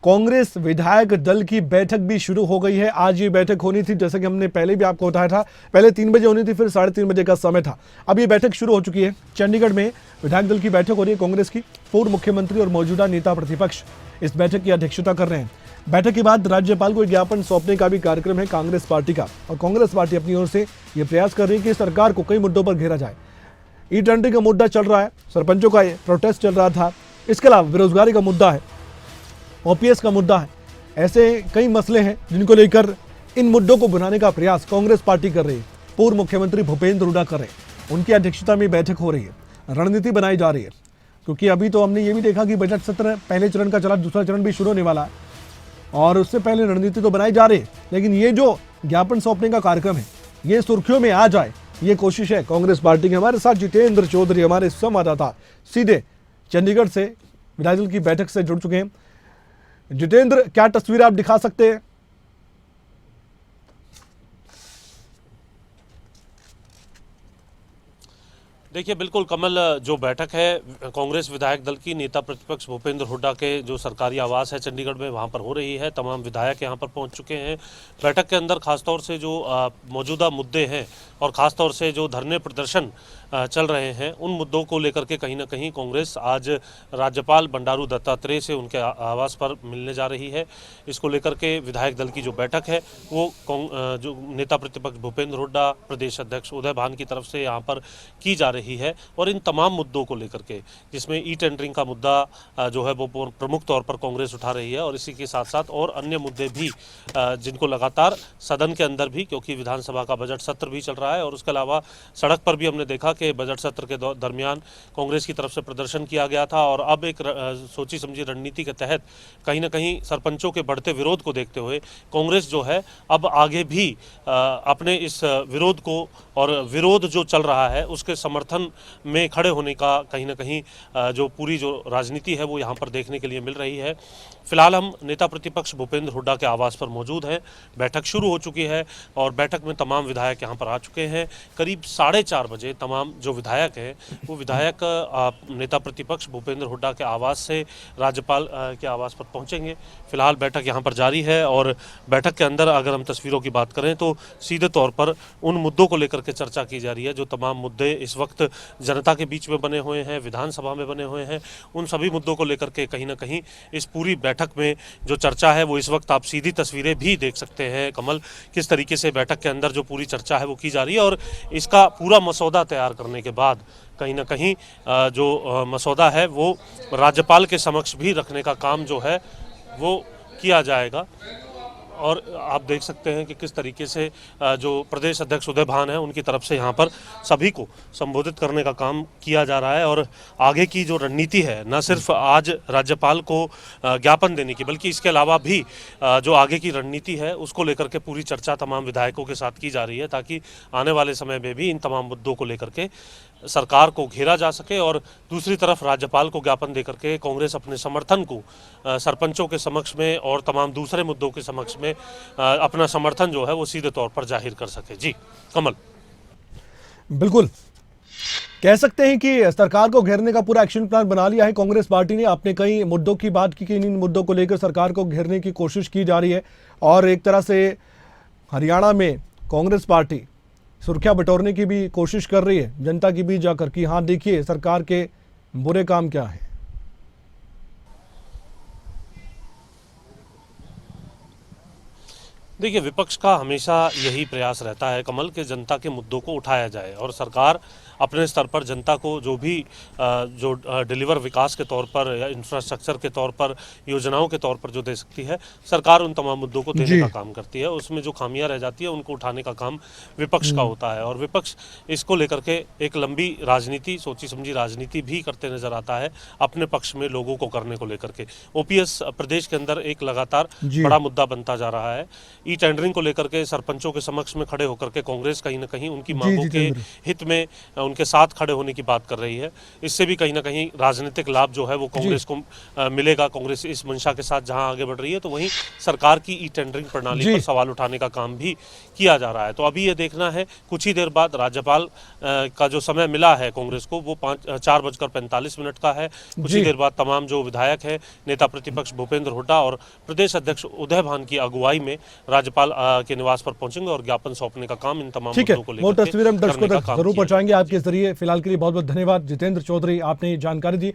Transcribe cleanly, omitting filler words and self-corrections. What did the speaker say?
कांग्रेस विधायक दल की बैठक भी शुरू हो गई है। आज ये बैठक होनी थी, जैसे कि हमने पहले भी आपको बताया था। पहले 3 बजे होनी थी, फिर 3:30 बजे का समय था। अब ये बैठक शुरू हो चुकी है। चंडीगढ़ में विधायक दल की बैठक हो रही है कांग्रेस की। पूर्व मुख्यमंत्री और मौजूदा नेता प्रतिपक्ष इस बैठक की अध्यक्षता कर रहे हैं। बैठक के बाद राज्यपाल को एक ज्ञापन सौंपने का भी कार्यक्रम है कांग्रेस पार्टी का, और कांग्रेस पार्टी अपनी ओर से यह प्रयास कर रही है कि सरकार को कई मुद्दों पर घेरा जाए। ई टेंडरिंग का मुद्दा चल रहा है, सरपंचों का प्रोटेस्ट चल रहा था, इसके अलावा बेरोजगारी का मुद्दा है, ओपीएस का मुद्दा है। ऐसे कई मसले हैं जिनको लेकर इन मुद्दों को बनाने का प्रयास कांग्रेस पार्टी कर रही है। पूर्व मुख्यमंत्री भूपेंद्र हुड्डा कर रहे हैं, उनकी अध्यक्षता में बैठक हो रही है, रणनीति बनाई जा रही है। क्योंकि अभी तो हमने ये भी देखा कि बजट सत्र पहले चरण का चला, दूसरा चरण भी शुरू होने वाला है, और उससे पहले रणनीति तो बनाई जा रही है। लेकिन ये जो ज्ञापन सौंपने का कार्यक्रम है, ये सुर्खियों में आ जाए, ये कोशिश है कांग्रेस पार्टी की। हमारे साथ जितेंद्र चौधरी, हमारे संवाददाता, सीधे चंडीगढ़ से विधायक दल की बैठक से जुड़ चुके हैं। जितेंद्र, क्या तस्वीर आप दिखा सकते हैं? देखिए, बिल्कुल कमल, जो बैठक है कांग्रेस विधायक दल की नेता प्रतिपक्ष भूपेंद्र हुड्डा के जो सरकारी आवास है चंडीगढ़ में, वहां पर हो रही है। तमाम विधायक यहां पर पहुंच चुके हैं। बैठक के अंदर खासतौर से जो मौजूदा मुद्दे हैं और ख़ासतौर से जो धरने प्रदर्शन चल रहे हैं, उन मुद्दों को लेकर के कहीं ना कहीं कांग्रेस आज राज्यपाल बंडारू दत्तात्रेय से उनके आवास पर मिलने जा रही है। इसको लेकर के विधायक दल की जो बैठक है वो जो नेता प्रतिपक्ष भूपेंद्र हुड्डा, प्रदेश अध्यक्ष उदय भान की तरफ से यहाँ पर की जा रही है। और इन तमाम मुद्दों को लेकर के, जिसमें ई टेंडरिंग का मुद्दा जो है वो प्रमुख तौर पर कांग्रेस उठा रही है, और इसी के साथ साथ और अन्य मुद्दे भी जिनको लगातार सदन के अंदर भी, क्योंकि विधानसभा का बजट सत्र भी चल रहा है, और उसके अलावा सड़क पर भी हमने देखा कि बजट सत्र के दरमियान कांग्रेस की तरफ से प्रदर्शन किया गया था। और अब एक सोची समझी रणनीति के तहत कहीं ना कहीं सरपंचों के बढ़ते विरोध को देखते हुए कांग्रेस जो है अब आगे भी अपने इस विरोध को और विरोध जो चल रहा है उसके समर्थन में खड़े होने का कहीं ना कहीं जो पूरी जो राजनीति है वो यहाँ पर देखने के लिए मिल रही है। फिलहाल हम नेता प्रतिपक्ष भूपेंद्र हुड्डा के आवास पर मौजूद हैं। बैठक शुरू हो चुकी है और बैठक में तमाम विधायक यहाँ पर आ चुके हैं। करीब 4:30 बजे तमाम जो विधायक हैं वो विधायक नेता प्रतिपक्ष भूपेंद्र हुड्डा के आवास से राज्यपाल के आवास पर पहुँचेंगे। फिलहाल बैठक यहाँ पर जारी है, और बैठक के अंदर अगर हम तस्वीरों की बात करें तो सीधे तौर पर उन मुद्दों को लेकर के चर्चा की जा रही है जो तमाम मुद्दे इस वक्त जनता के बीच में बने हुए हैं, विधानसभा में बने हुए हैं। उन सभी मुद्दों को लेकर के कहीं ना कहीं इस पूरी बैठक में जो चर्चा है वो इस वक्त आप सीधी तस्वीरें भी देख सकते हैं कमल, किस तरीके से बैठक के अंदर जो पूरी चर्चा है वो की जा रही है। और इसका पूरा मसौदा तैयार करने के बाद कहीं ना कहीं जो मसौदा है वो राज्यपाल के समक्ष भी रखने का काम जो है वो किया जाएगा। और आप देख सकते हैं कि किस तरीके से जो प्रदेश अध्यक्ष उदय भान है उनकी तरफ से यहाँ पर सभी को संबोधित करने का काम किया जा रहा है। और आगे की जो रणनीति है, न सिर्फ आज राज्यपाल को ज्ञापन देने की, बल्कि इसके अलावा भी जो आगे की रणनीति है उसको लेकर के पूरी चर्चा तमाम विधायकों के साथ की जा रही है, ताकि आने वाले समय में भी इन तमाम मुद्दों को लेकर के सरकार को घेरा जा सके। और दूसरी तरफ राज्यपाल को ज्ञापन देकर के कांग्रेस अपने समर्थन को सरपंचों के समक्ष में और तमाम दूसरे मुद्दों के समक्ष में अपना समर्थन जो है वो सीधे तौर पर जाहिर कर सके। जी कमल, बिल्कुल कह सकते हैं कि सरकार को घेरने का पूरा एक्शन प्लान बना लिया है कांग्रेस पार्टी ने। आपने कई मुद्दों की बात की कि इन मुद्दों को लेकर सरकार को घेरने की कोशिश की जा रही है, और एक तरह से हरियाणा में कांग्रेस पार्टी सुर्खियां बटोरने की भी कोशिश कर रही है जनता के बीच जाकर कि हाँ देखिए सरकार के बुरे काम क्या है। देखिए, विपक्ष का हमेशा यही प्रयास रहता है कमल के जनता के मुद्दों को उठाया जाए, और सरकार अपने स्तर पर जनता को जो भी जो डिलीवर विकास के तौर पर या इंफ्रास्ट्रक्चर के तौर पर, योजनाओं के तौर पर जो दे सकती है, सरकार उन तमाम मुद्दों को देने का काम करती है। उसमें जो खामियां रह जाती है उनको उठाने का काम विपक्ष का होता है, और विपक्ष इसको लेकर के एक लंबी राजनीति, सोची समझी राजनीति भी करते नजर आता है अपने पक्ष में लोगों को करने को लेकर के। ओपीएस प्रदेश के अंदर एक लगातार बड़ा मुद्दा बनता जा रहा है। ई टेंडरिंग को लेकर के सरपंचों के समक्ष में खड़े होकर के कांग्रेस कहीं ना कहीं उनकी मांगों के हित में, उनके साथ खड़े होने की बात कर रही है। इससे भी कहीं ना कहीं राजनीतिक लाभ जो है वो कांग्रेस को मिलेगा। कांग्रेस इस मंशा के साथ जहां आगे बढ़ रही है, तो वहीं सरकार की ई टेंडरिंग प्रणाली जी। पर सवाल उठाने का काम भी किया जा रहा है। तो अभी ये देखना है, कुछ ही देर बाद राज्यपाल का जो समय मिला है कांग्रेस को वो 4:45 का है। कुछ ही जी। देर बाद तमाम जो विधायक है, नेता प्रतिपक्ष भूपेंद्र हुड्डा और प्रदेश अध्यक्ष उदय भान की अगुवाई में राज्यपाल के निवास पर पहुंचेंगे और ज्ञापन सौंपने का काम इन तमाम ठीक है, मुद्दों को वो लेकर तस्वीर हम करने दर्शकों का तक काम जरूर किया पहुंचाएंगे आपके जरिए। फिलहाल के लिए बहुत बहुत धन्यवाद जितेंद्र चौधरी, आपने ये जानकारी दी।